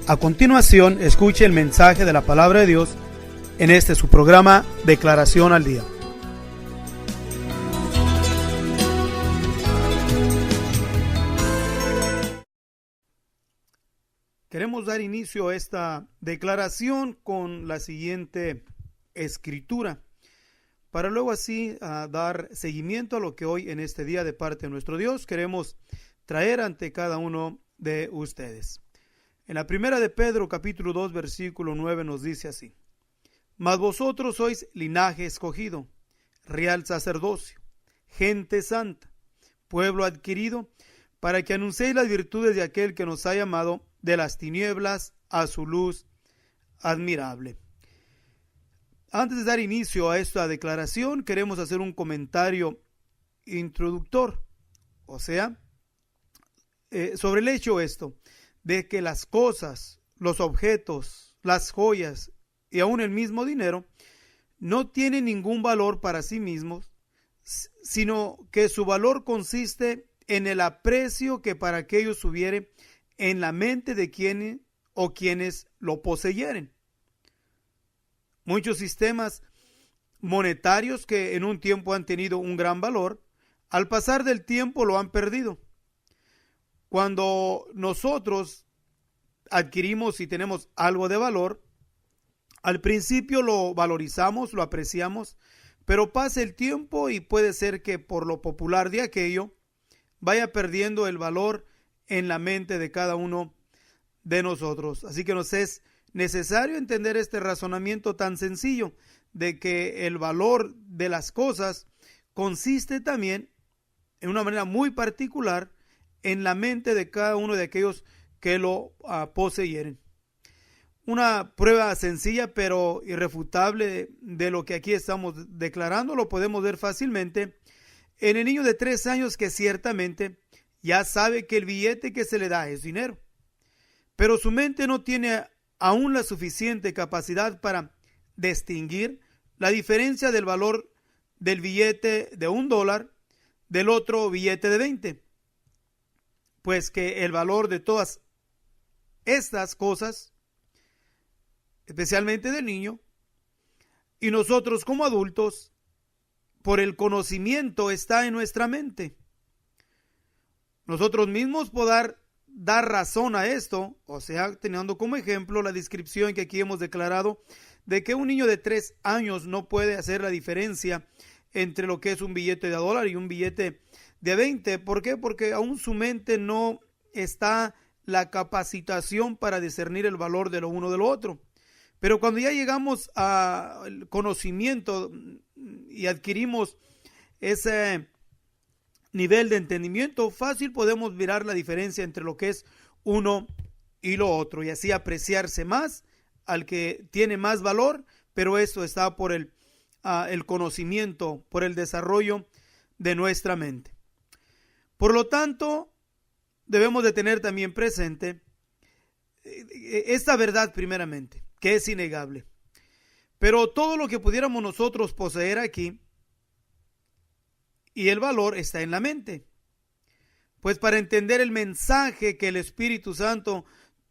A continuación, escuche el mensaje de la palabra de Dios en este su programa Declaración al Día. Queremos dar inicio a esta declaración con la siguiente escritura, para luego así dar seguimiento a lo que hoy en este día de parte de nuestro Dios queremos traer ante cada uno de ustedes. En la primera de Pedro, capítulo 2, versículo 9 nos dice así: Mas vosotros sois linaje escogido, real sacerdocio, gente santa, pueblo adquirido, para que anunciéis las virtudes de aquel que nos ha llamado de las tinieblas a su luz admirable. Antes de dar inicio a esta declaración, queremos hacer un comentario introductor, o sea, sobre el hecho de que las cosas, los objetos, las joyas y aún el mismo dinero no tienen ningún valor para sí mismos, sino que su valor consiste en el aprecio que para aquellos hubiere en la mente de quienes o quienes lo poseyeren. Muchos sistemas monetarios que en un tiempo han tenido un gran valor, al pasar del tiempo lo han perdido. Cuando nosotros adquirimos y tenemos algo de valor, al principio lo valorizamos, lo apreciamos, pero pasa el tiempo y puede ser que por lo popular de aquello vaya perdiendo el valor en la mente de cada uno de nosotros. Así que nos es necesario entender este razonamiento tan sencillo de que el valor de las cosas consiste también en una manera muy particular en la mente de cada uno de aquellos que lo poseyeren. Una prueba sencilla pero irrefutable de lo que aquí estamos declarando lo podemos ver fácilmente en el niño de 3 años que ciertamente ya sabe que el billete que se le da es dinero, pero su mente no tiene aún la suficiente capacidad para distinguir la diferencia del valor del billete de $1 del otro billete de 20. Pues que el valor de todas estas cosas, especialmente del niño, y nosotros como adultos, por el conocimiento está en nuestra mente. Nosotros mismos poder dar razón a esto, o sea, teniendo como ejemplo la descripción que aquí hemos declarado de que un niño de 3 años no puede hacer la diferencia entre lo que es un billete de $1 y un billete de 20. ¿Por qué? Porque aún su mente no está la capacitación para discernir el valor de lo uno de lo otro. Pero cuando ya llegamos al conocimiento y adquirimos ese nivel de entendimiento, fácil podemos mirar la diferencia entre lo que es uno y lo otro y así apreciarse más al que tiene más valor, pero esto está por el conocimiento, por el desarrollo de nuestra mente. Por lo tanto, debemos de tener también presente esta verdad primeramente, que es innegable. Pero todo lo que pudiéramos nosotros poseer aquí y el valor está en la mente. Pues para entender el mensaje que el Espíritu Santo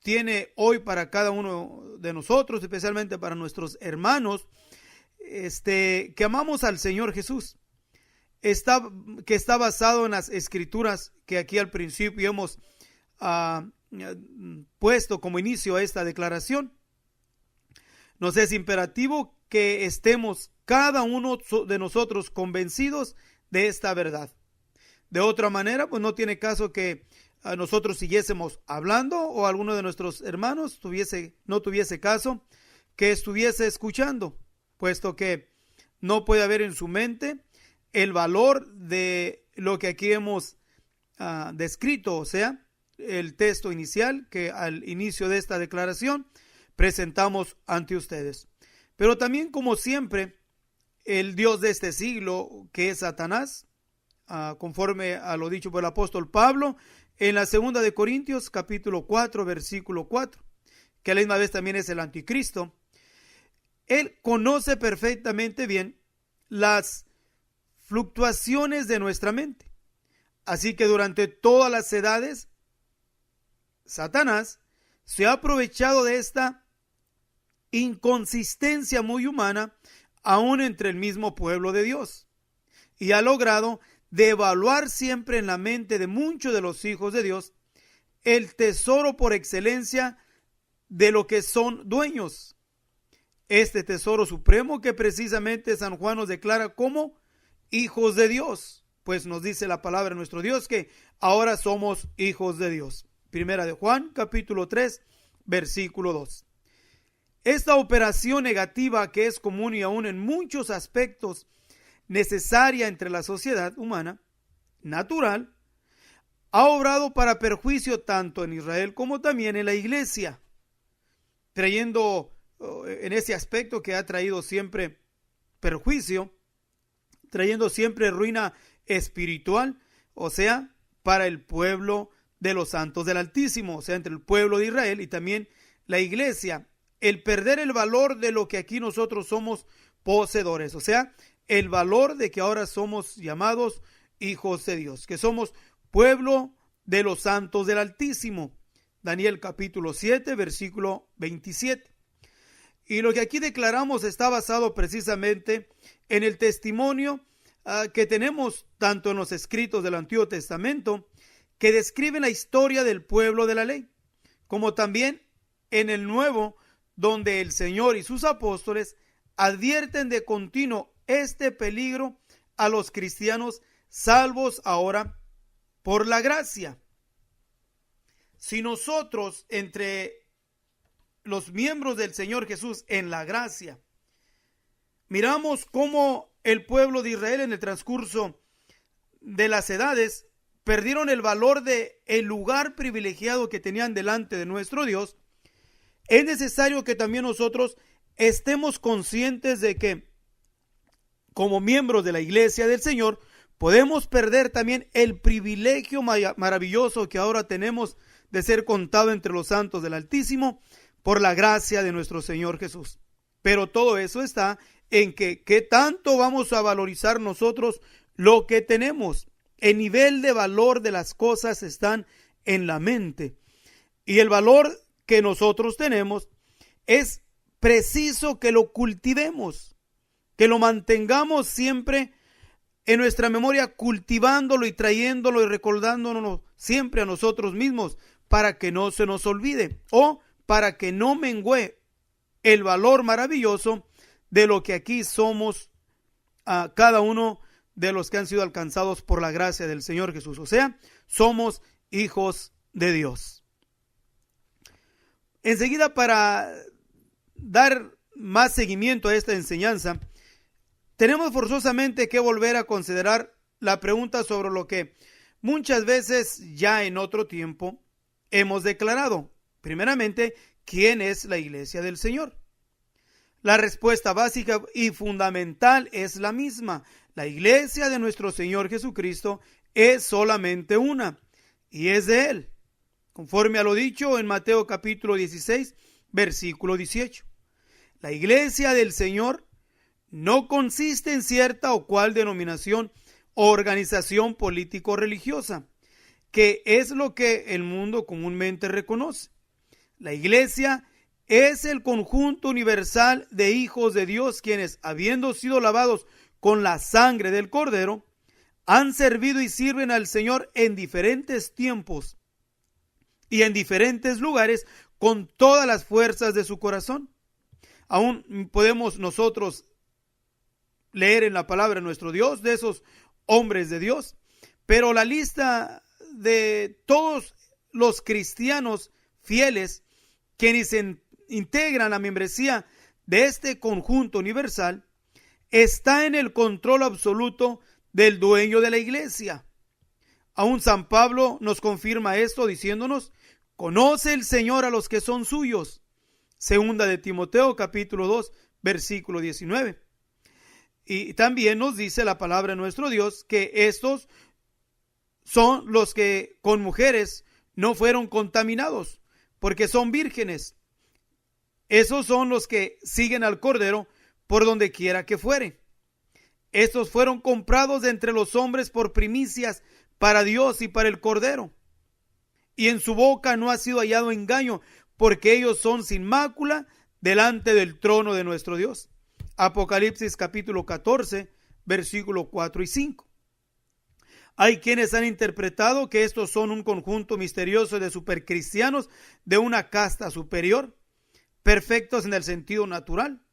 tiene hoy para cada uno de nosotros, especialmente para nuestros hermanos, que amamos al Señor Jesús, que está basado en las Escrituras que aquí al principio hemos puesto como inicio a esta declaración. Nos es imperativo que estemos cada uno de nosotros convencidos de esta verdad. De otra manera, pues no tiene caso que nosotros siguiésemos hablando o alguno de nuestros hermanos no tuviese caso que estuviese escuchando, puesto que no puede haber en su mente el valor de lo que aquí hemos descrito, o sea, el texto inicial que al inicio de esta declaración presentamos ante ustedes. Pero también, como siempre, el Dios de este siglo, que es Satanás, conforme a lo dicho por el apóstol Pablo en la segunda de Corintios capítulo 4 versículo 4, que a la misma vez también es el anticristo. Él conoce perfectamente bien las fluctuaciones de nuestra mente. Así que durante todas las edades, Satanás se ha aprovechado de esta inconsistencia muy humana, aún entre el mismo pueblo de Dios, y ha logrado devaluar siempre en la mente de muchos de los hijos de Dios el tesoro por excelencia de lo que son dueños. Este tesoro supremo que precisamente San Juan nos declara como hijos de Dios, pues nos dice la palabra de nuestro Dios que ahora somos hijos de Dios. Primera de Juan, capítulo 3, versículo 2. Esta operación negativa, que es común y aún en muchos aspectos necesaria entre la sociedad humana natural, ha obrado para perjuicio tanto en Israel como también en la iglesia, trayendo en ese aspecto que ha traído siempre perjuicio, trayendo siempre ruina espiritual, o sea, para el pueblo de los santos del Altísimo, o sea, entre el pueblo de Israel y también la iglesia, el perder el valor de lo que aquí nosotros somos poseedores, o sea, el valor de que ahora somos llamados hijos de Dios, que somos pueblo de los santos del Altísimo. Daniel capítulo 7, versículo 27. Y lo que aquí declaramos está basado precisamente en el testimonio que tenemos tanto en los escritos del Antiguo Testamento, que describen la historia del pueblo de la ley, como también en el Nuevo, donde el Señor y sus apóstoles advierten de continuo este peligro a los cristianos salvos ahora por la gracia. Si nosotros, entre los miembros del Señor Jesús en la gracia, miramos cómo el pueblo de Israel en el transcurso de las edades perdieron el valor de el lugar privilegiado que tenían delante de nuestro Dios, es necesario que también nosotros estemos conscientes de que como miembros de la iglesia del Señor podemos perder también el privilegio maravilloso que ahora tenemos de ser contado entre los santos del Altísimo por la gracia de nuestro Señor Jesús. Pero todo eso está en que qué tanto vamos a valorizar nosotros lo que tenemos. El nivel de valor de las cosas están en la mente. Y el valor que nosotros tenemos es preciso que lo cultivemos, que lo mantengamos siempre en nuestra memoria, cultivándolo y trayéndolo y recordándonos siempre a nosotros mismos para que no se nos olvide o para que no mengüe el valor maravilloso de lo que aquí somos a cada uno de los que han sido alcanzados por la gracia del Señor Jesús. O sea, somos hijos de Dios. Enseguida, para dar más seguimiento a esta enseñanza, tenemos forzosamente que volver a considerar la pregunta sobre lo que muchas veces ya en otro tiempo hemos declarado. Primeramente, ¿quién es la iglesia del Señor? La respuesta básica y fundamental es la misma. La iglesia de nuestro Señor Jesucristo es solamente una, y es de Él, conforme a lo dicho en Mateo capítulo 16, versículo 18. La iglesia del Señor no consiste en cierta o cual denominación o organización político-religiosa, que es lo que el mundo comúnmente reconoce. La iglesia es el conjunto universal de hijos de Dios, quienes, habiendo sido lavados con la sangre del Cordero, han servido y sirven al Señor en diferentes tiempos y en diferentes lugares con todas las fuerzas de su corazón. Aún podemos nosotros leer en la palabra de nuestro Dios de esos hombres de Dios, pero la lista de todos los cristianos fieles quienes integran la membresía de este conjunto universal está en el control absoluto del dueño de la iglesia. Aún San Pablo nos confirma esto diciéndonos: conoce el Señor a los que son suyos. Segunda de Timoteo capítulo 2 versículo 19. Y también nos dice la palabra de nuestro Dios que estos son los que con mujeres no fueron contaminados, porque son vírgenes. Esos son los que siguen al Cordero por donde quiera que fuere. Estos fueron comprados de entre los hombres por primicias para Dios y para el Cordero. Y en su boca no ha sido hallado engaño, porque ellos son sin mácula delante del trono de nuestro Dios. Apocalipsis capítulo 14, versículos 4 y 5. Hay quienes han interpretado que estos son un conjunto misterioso de supercristianos de una casta superior, perfectos en el sentido natural.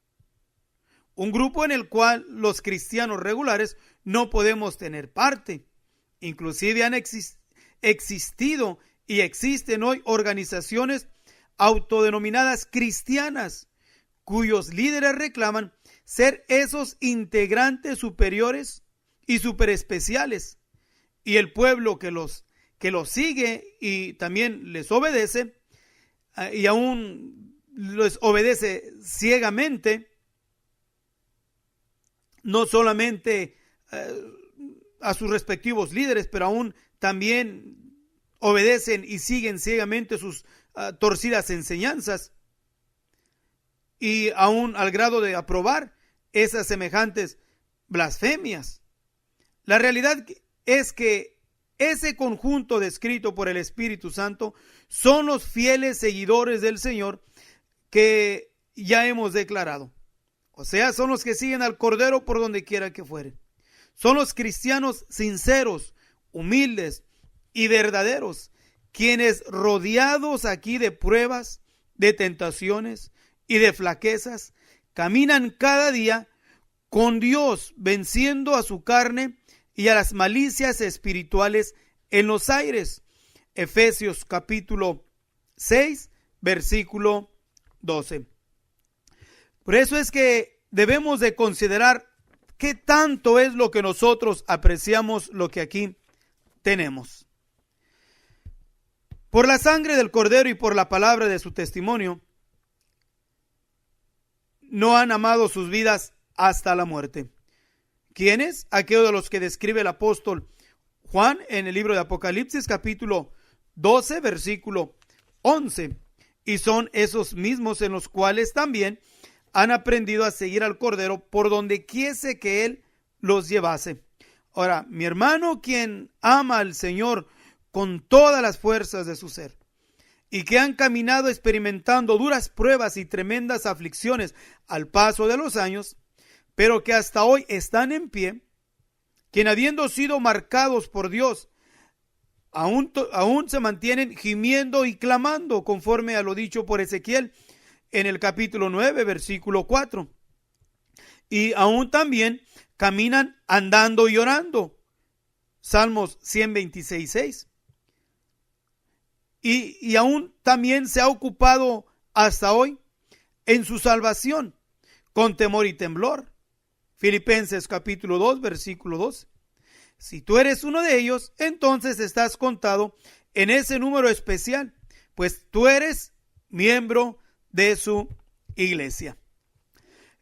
Un grupo en el cual los cristianos regulares no podemos tener parte. Inclusive han existido y existen hoy organizaciones autodenominadas cristianas, cuyos líderes reclaman ser esos integrantes superiores y superespeciales, y el pueblo que los sigue y también les obedece, y aún les obedece ciegamente, no solamente a sus respectivos líderes, pero aún también obedecen y siguen ciegamente sus torcidas enseñanzas, y aún al grado de aprobar esas semejantes blasfemias. La realidad es que ese conjunto descrito por el Espíritu Santo son los fieles seguidores del Señor que ya hemos declarado. O sea, son los que siguen al Cordero por donde quiera que fueren. Son los cristianos sinceros, humildes y verdaderos, quienes, rodeados aquí de pruebas, de tentaciones y de flaquezas, caminan cada día con Dios, venciendo a su carne y a las malicias espirituales en los aires. Efesios capítulo 6, versículo 12. Por eso es que debemos de considerar qué tanto es lo que nosotros apreciamos lo que aquí tenemos. Por la sangre del Cordero y por la palabra de su testimonio, no han amado sus vidas hasta la muerte. ¿Quiénes? Aquellos de los que describe el apóstol Juan en el libro de Apocalipsis capítulo 12 versículo 11. Y son esos mismos en los cuales también han aprendido a seguir al Cordero por donde quiese que Él los llevase. Ahora, mi hermano, quien ama al Señor con todas las fuerzas de su ser, y que han caminado experimentando duras pruebas y tremendas aflicciones al paso de los años, pero que hasta hoy están en pie, quien habiendo sido marcados por Dios, aún se mantienen gimiendo y clamando, conforme a lo dicho por Ezequiel en el capítulo 9, versículo 4. Y aún también caminan andando y orando. Salmos 126, 6. Y aún también se ha ocupado hasta hoy en su salvación, con temor y temblor. Filipenses capítulo 2, versículo 12. Si tú eres uno de ellos, entonces estás contado en ese número especial, pues tú eres miembro de su iglesia.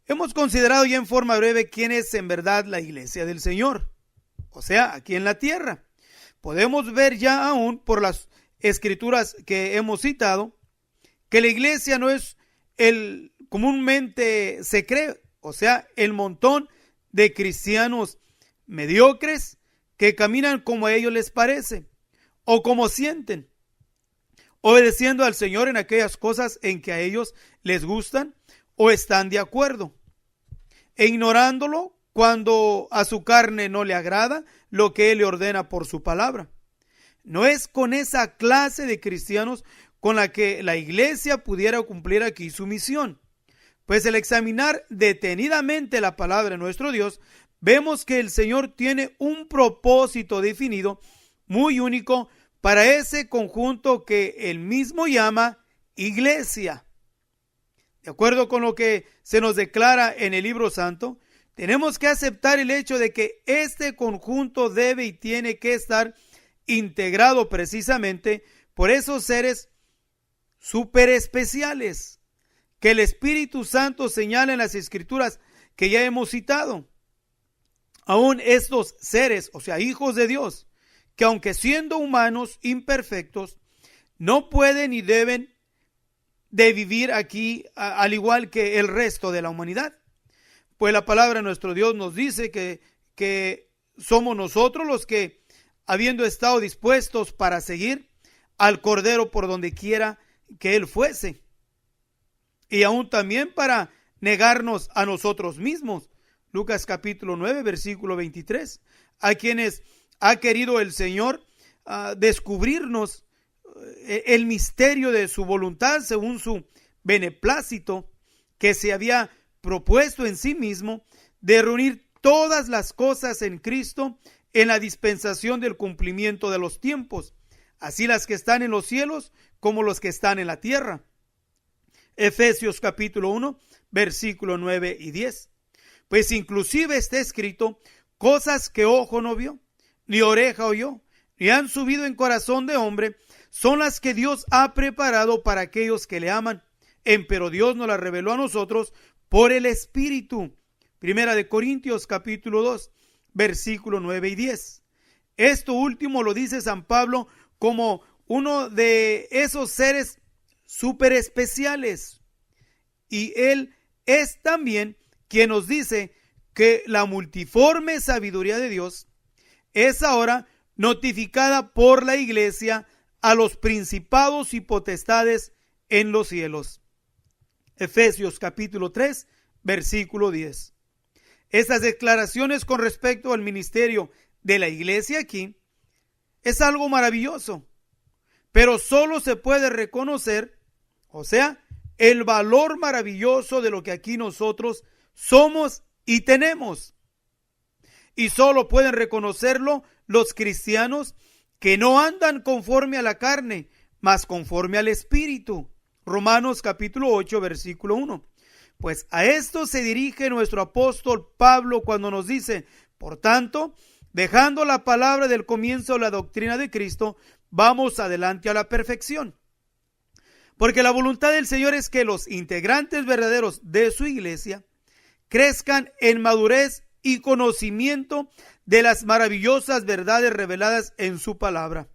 Hemos considerado ya en forma breve quién es en verdad la iglesia del Señor, o sea, aquí en la tierra. Podemos ver ya aún por las escrituras que hemos citado que la iglesia no es el comúnmente se cree, o sea, el montón de cristianos mediocres que caminan como a ellos les parece o como sienten, obedeciendo al Señor en aquellas cosas en que a ellos les gustan o están de acuerdo, e ignorándolo cuando a su carne no le agrada lo que Él le ordena por su palabra. No es con esa clase de cristianos con la que la iglesia pudiera cumplir aquí su misión. Pues al examinar detenidamente la palabra de nuestro Dios, vemos que el Señor tiene un propósito definido, muy único, para ese conjunto que Él mismo llama iglesia. De acuerdo con lo que se nos declara en el libro santo, tenemos que aceptar el hecho de que este conjunto debe y tiene que estar integrado precisamente por esos seres súper especiales que el Espíritu Santo señala en las Escrituras que ya hemos citado. Aún estos seres, o sea, hijos de Dios, que aunque siendo humanos imperfectos, no pueden ni deben de vivir aquí al igual que el resto de la humanidad. Pues la palabra de nuestro Dios nos dice que somos nosotros los que, habiendo estado dispuestos para seguir al Cordero por donde quiera que Él fuese. Y aún también para negarnos a nosotros mismos. Lucas capítulo 9, versículo 23. A quienes ha querido el Señor descubrirnos el misterio de su voluntad según su beneplácito, que se había propuesto en sí mismo de reunir todas las cosas en Cristo en la dispensación del cumplimiento de los tiempos, así las que están en los cielos como los que están en la tierra. Efesios capítulo 1, versículo 9 y 10. Pues inclusive está escrito: cosas que ojo no vio, ni oreja oyó, ni han subido en corazón de hombre, son las que Dios ha preparado para aquellos que le aman. Empero Dios nos las reveló a nosotros por el Espíritu. Primera de Corintios capítulo 2, versículo 9 y 10. Esto último lo dice San Pablo como uno de esos seres súper especiales. Y él es también quien nos dice que la multiforme sabiduría de Dios es ahora notificada por la Iglesia a los principados y potestades en los cielos. Efesios capítulo 3, versículo 10. Estas declaraciones con respecto al ministerio de la Iglesia aquí es algo maravilloso, pero solo se puede reconocer, o sea, el valor maravilloso de lo que aquí nosotros somos y tenemos. Y solo pueden reconocerlo los cristianos que no andan conforme a la carne, mas conforme al Espíritu. Romanos capítulo 8, versículo 1. Pues a esto se dirige nuestro apóstol Pablo cuando nos dice: por tanto, dejando la palabra del comienzo de la doctrina de Cristo, vamos adelante a la perfección. Porque la voluntad del Señor es que los integrantes verdaderos de su iglesia crezcan en madurez y conocimiento de las maravillosas verdades reveladas en su palabra.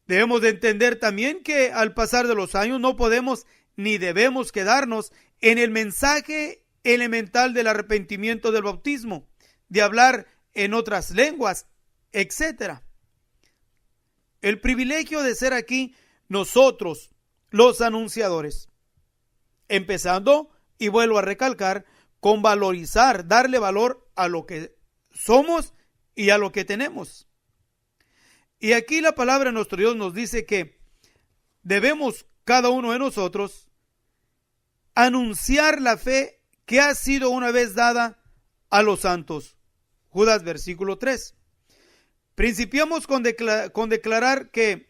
Debemos de entender también que al pasar de los años no podemos ni debemos quedarnos en el mensaje elemental del arrepentimiento del bautismo, de hablar en otras lenguas, etc. El privilegio de ser aquí nosotros, los anunciadores, empezando, y vuelvo a recalcar, con valorizar, darle valor a lo que somos y a lo que tenemos. Y aquí la palabra de nuestro Dios nos dice que debemos cada uno de nosotros anunciar la fe que ha sido una vez dada a los santos. Judas versículo 3. Principiamos con declarar que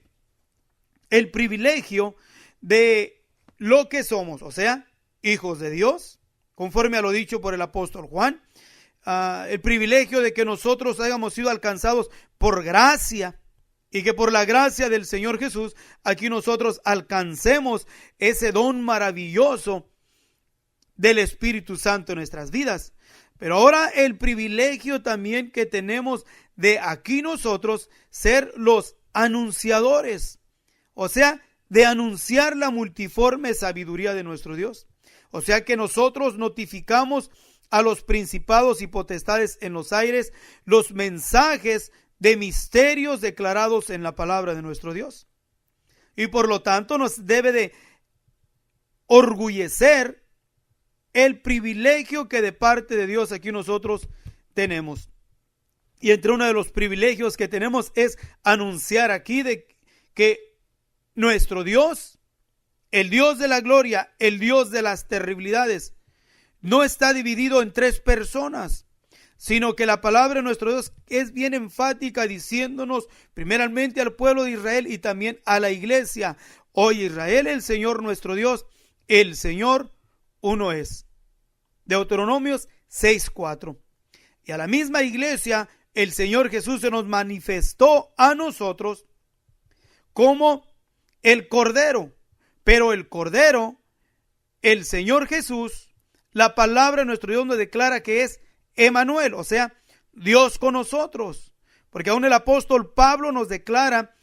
el privilegio de lo que somos, o sea, hijos de Dios, conforme a lo dicho por el apóstol Juan, el privilegio de que nosotros hayamos sido alcanzados por gracia, y que por la gracia del Señor Jesús, aquí nosotros alcancemos ese don maravilloso del Espíritu Santo en nuestras vidas. Pero ahora el privilegio también que tenemos de aquí nosotros ser los anunciadores, o sea, de anunciar la multiforme sabiduría de nuestro Dios. O sea que nosotros notificamos a los principados y potestades en los aires los mensajes de misterios declarados en la palabra de nuestro Dios. Y por lo tanto nos debe de orgullecer el privilegio que de parte de Dios aquí nosotros tenemos. Y entre uno de los privilegios que tenemos es anunciar aquí de que nuestro Dios, el Dios de la gloria, el Dios de las terribilidades, no está dividido en tres personas, sino que la palabra de nuestro Dios es bien enfática, diciéndonos primeramente al pueblo de Israel y también a la iglesia: oye Israel, el Señor nuestro Dios, el Señor uno es. Deuteronomios 6:4. Y a la misma iglesia el Señor Jesús se nos manifestó a nosotros como el Cordero, pero el Cordero, el Señor Jesús, la palabra de nuestro Dios nos declara que es Emanuel, o sea, Dios con nosotros. Porque aún el apóstol Pablo nos declara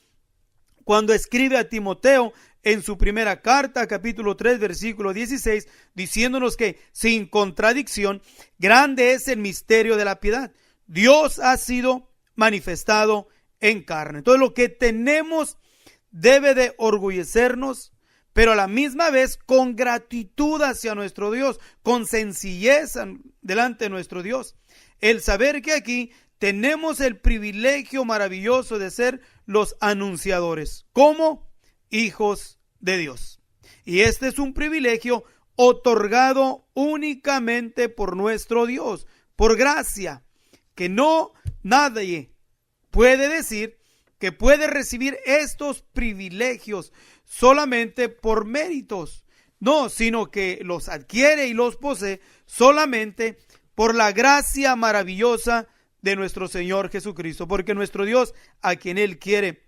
cuando escribe a Timoteo en su primera carta, capítulo 3, versículo 16, diciéndonos que sin contradicción, grande es el misterio de la piedad. Dios ha sido manifestado en carne. Entonces lo que tenemos debe de orgullecernos, pero a la misma vez con gratitud hacia nuestro Dios, con sencillez delante de nuestro Dios. El saber que aquí tenemos el privilegio maravilloso de ser los anunciadores, como hijos de Dios. Y este es un privilegio otorgado únicamente por nuestro Dios, por gracia, que no nadie puede decir que puede recibir estos privilegios solamente por méritos. No, sino que los adquiere y los posee solamente por la gracia maravillosa de nuestro Señor Jesucristo. Porque nuestro Dios, a quien Él quiere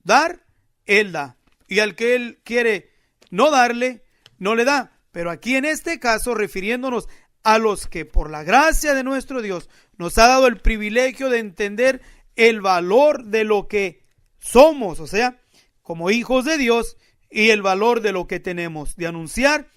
dar, Él da. Y al que Él quiere no darle, no le da. Pero aquí en este caso, refiriéndonos a los que por la gracia de nuestro Dios nos ha dado el privilegio de entender el valor de lo que somos, o sea, como hijos de Dios, y el valor de lo que tenemos, de anunciar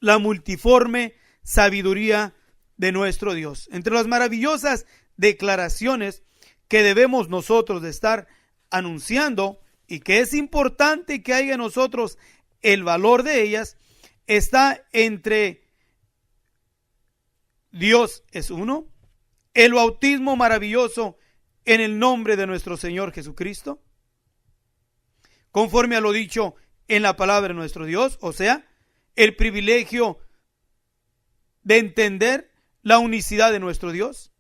la multiforme sabiduría de nuestro Dios. Entre las maravillosas declaraciones que debemos nosotros de estar anunciando, y que es importante que haya en nosotros el valor de ellas, está entre Dios es uno, el bautismo maravilloso en el nombre de nuestro Señor Jesucristo, conforme a lo dicho en la palabra de nuestro Dios, o sea, el privilegio de entender la unicidad de nuestro Dios,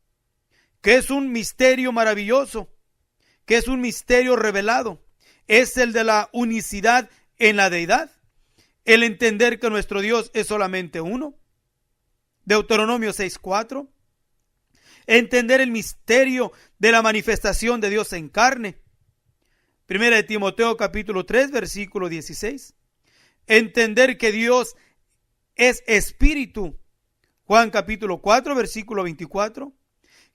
que es un misterio maravilloso, que es un misterio revelado, es el de la unicidad en la deidad, el entender que nuestro Dios es solamente uno, Deuteronomio 6:4, entender el misterio de la manifestación de Dios en carne, Primera de Timoteo capítulo 3 versículo 16, entender que Dios es espíritu, Juan capítulo 4 versículo 24,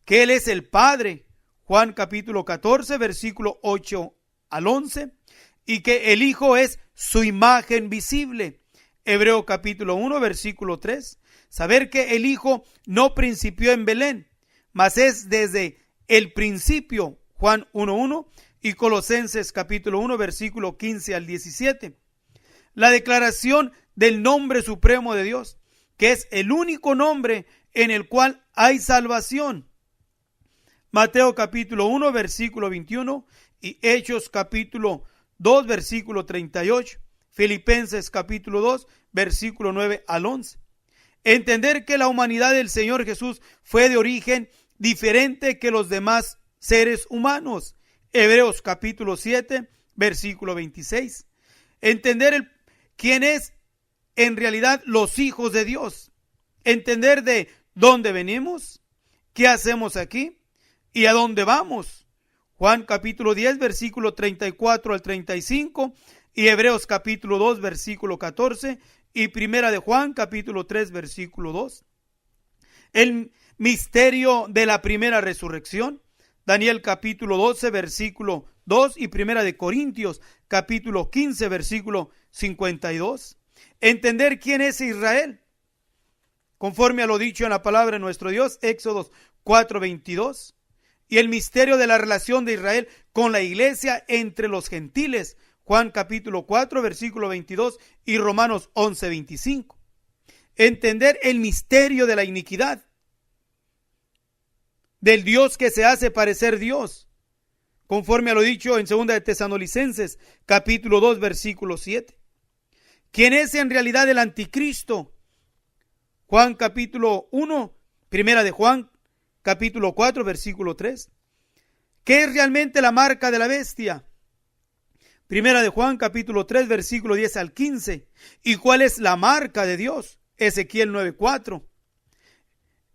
que Él es el Padre, Juan capítulo 14 versículo 8 al 11, y que el Hijo es su imagen visible, Hebreo capítulo 1 versículo 3, saber que el Hijo no principió en Belén, mas es desde el principio, Juan 1:1, y Colosenses capítulo 1 versículo 15 al 17. La declaración del nombre supremo de Dios, que es el único nombre en el cual hay salvación, Mateo capítulo 1 versículo 21 y Hechos capítulo 2 versículo 38, Filipenses capítulo 2 versículo 9 al 11. Entender que la humanidad del Señor Jesús fue de origen diferente que los demás seres humanos, Hebreos capítulo 7 versículo 26. Entender quién es en realidad los hijos de Dios, entender de dónde venimos, qué hacemos aquí y a dónde vamos, Juan capítulo 10 versículo 34 al 35 y Hebreos capítulo 2 versículo 14 y Primera de Juan capítulo 3 versículo 2. El misterio de la primera resurrección, Daniel capítulo 12 versículo 2 y Primera de Corintios capítulo 15 versículo 52. Entender quién es Israel, conforme a lo dicho en la palabra de nuestro Dios, Éxodo 4:22. Y el misterio de la relación de Israel con la iglesia entre los gentiles, Juan capítulo 4 versículo 22 y Romanos 11:25. Entender el misterio de la iniquidad, del Dios que se hace parecer Dios, conforme a lo dicho en 2 de Tesalonicenses capítulo 2 versículo 7. ¿Quién es en realidad el anticristo? Juan capítulo 1, Primera de Juan capítulo 4 versículo 3. ¿Qué es realmente la marca de la bestia? Primera de Juan capítulo 3 versículo 10 al 15. ¿Y cuál es la marca de Dios? Ezequiel 9:4.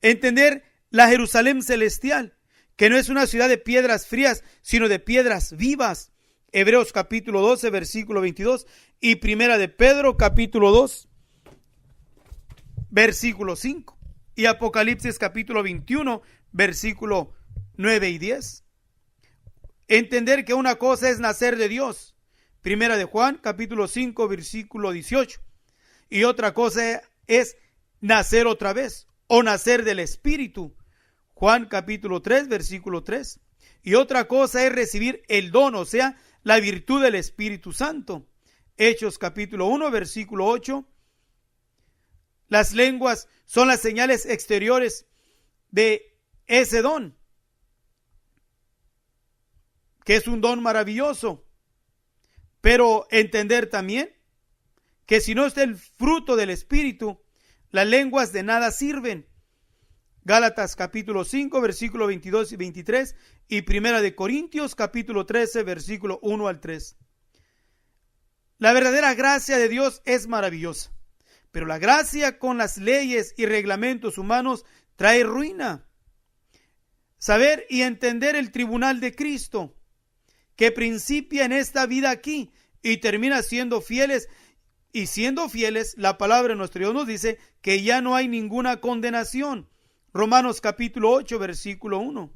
Entender la Jerusalén celestial, que no es una ciudad de piedras frías, sino de piedras vivas. Hebreos capítulo 12 versículo 22 y Primera de Pedro capítulo 2 versículo 5 y Apocalipsis capítulo 21 versículo 9 y 10. Entender que una cosa es nacer de Dios, Primera de Juan capítulo 5 versículo 18, y otra cosa es nacer otra vez o nacer del Espíritu, Juan capítulo 3 versículo 3, y otra cosa es recibir el don, o sea, la virtud del Espíritu Santo, Hechos capítulo 1, versículo 8. Las lenguas son las señales exteriores de ese don, que es un don maravilloso. Pero entender también que si no está el fruto del Espíritu, las lenguas de nada sirven. Gálatas capítulo 5, versículo 22 y 23, y Primera de Corintios capítulo 13, versículo 1 al 3. La verdadera gracia de Dios es maravillosa, pero la gracia con las leyes y reglamentos humanos trae ruina. Saber y entender el tribunal de Cristo, que principia en esta vida aquí y termina siendo fieles, y siendo fieles, la palabra de nuestro Dios nos dice que ya no hay ninguna condenación. Romanos capítulo 8, versículo 1.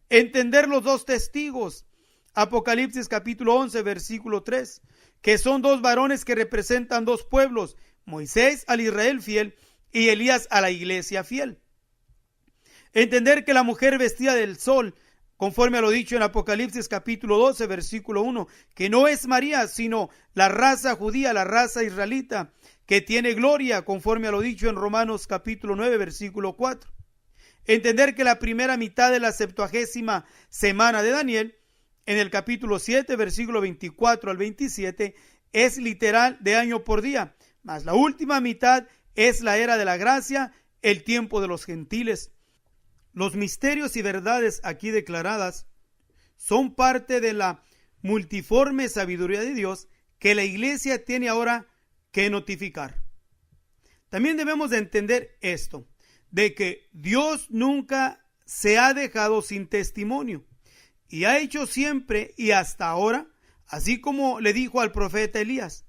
Entender los dos testigos. Apocalipsis capítulo 11, versículo 3. Que son dos varones que representan dos pueblos. Moisés al Israel fiel y Elías a la iglesia fiel. Entender que la mujer vestida del sol, conforme a lo dicho en Apocalipsis capítulo 12, versículo 1, que no es María, sino la raza judía, la raza israelita, que tiene gloria, conforme a lo dicho en Romanos capítulo 9, versículo 4. Entender que la primera mitad de la 70ª semana de Daniel, en el capítulo 7, versículo 24 al 27, es literal de año por día, mas la última mitad es la era de la gracia, el tiempo de los gentiles. Los misterios y verdades aquí declaradas son parte de la multiforme sabiduría de Dios que la iglesia tiene ahora que notificar. También debemos de entender esto, de que Dios nunca se ha dejado sin testimonio y ha hecho siempre y hasta ahora, así como le dijo al profeta Elías: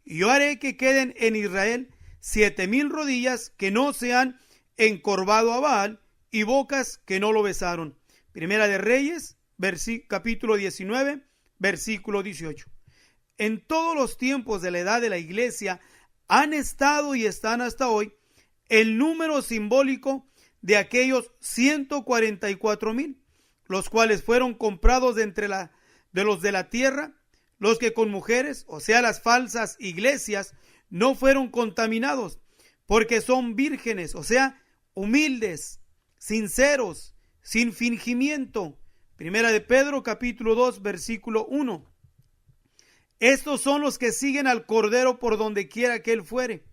y yo haré que queden en Israel 7,000 rodillas que no se han encorvado a Baal y bocas que no lo besaron. Primera de Reyes, capítulo 19, versículo 18. En todos los tiempos de la edad de la iglesia han estado y están hasta hoy el número simbólico de aquellos 144,000, los cuales fueron comprados de entre de los de la tierra, los que con mujeres, o sea, las falsas iglesias, no fueron contaminados, porque son vírgenes, o sea, humildes, sinceros, sin fingimiento. Primera de Pedro, capítulo 2, versículo 1. Estos son los que siguen al Cordero por donde quiera que él fuere,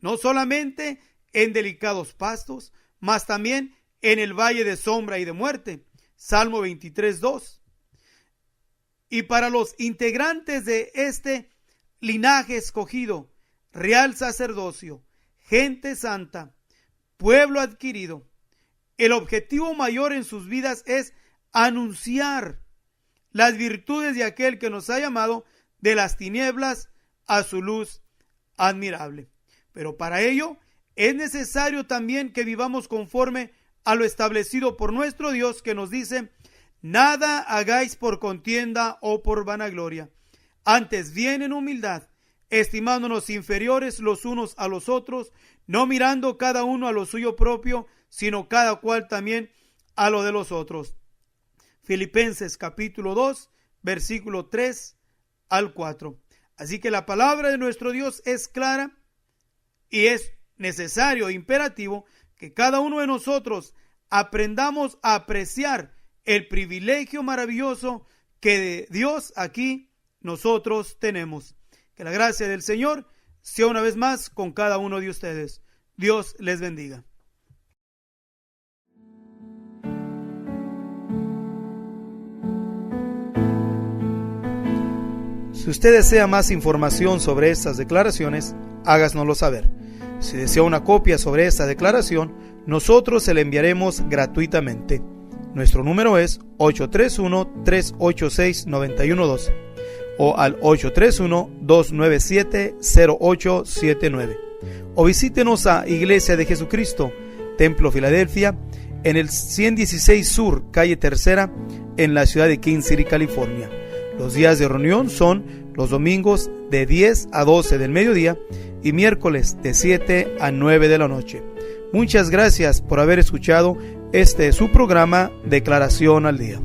no solamente en delicados pastos, mas también en el valle de sombra y de muerte. Salmo 23, 2. Y para los integrantes de este linaje escogido, real sacerdocio, gente santa, pueblo adquirido, el objetivo mayor en sus vidas es anunciar las virtudes de aquel que nos ha llamado de las tinieblas a su luz admirable. Pero para ello es necesario también que vivamos conforme a lo establecido por nuestro Dios, que nos dice: nada hagáis por contienda o por vanagloria, antes bien en humildad, estimándonos inferiores los unos a los otros, no mirando cada uno a lo suyo propio, sino cada cual también a lo de los otros. Filipenses capítulo 2, versículo 3 al 4. Así que la palabra de nuestro Dios es clara y es necesario e imperativo que cada uno de nosotros aprendamos a apreciar el privilegio maravilloso que de Dios aquí nosotros tenemos. Que la gracia del Señor sea una vez más con cada uno de ustedes. Dios les bendiga. Si usted desea más información sobre estas declaraciones, háganoslo saber. Si desea una copia sobre esta declaración, nosotros se la enviaremos gratuitamente. Nuestro número es 831-386-9112 o al 831-297-0879. O visítenos a Iglesia de Jesucristo, Templo Filadelfia, en el 116 Sur, calle Tercera, en la ciudad de King City, California. Los días de reunión son los domingos de 10 a 12 del mediodía y miércoles de 7 a 9 de la noche. Muchas gracias por haber escuchado su programa Declaración al Día.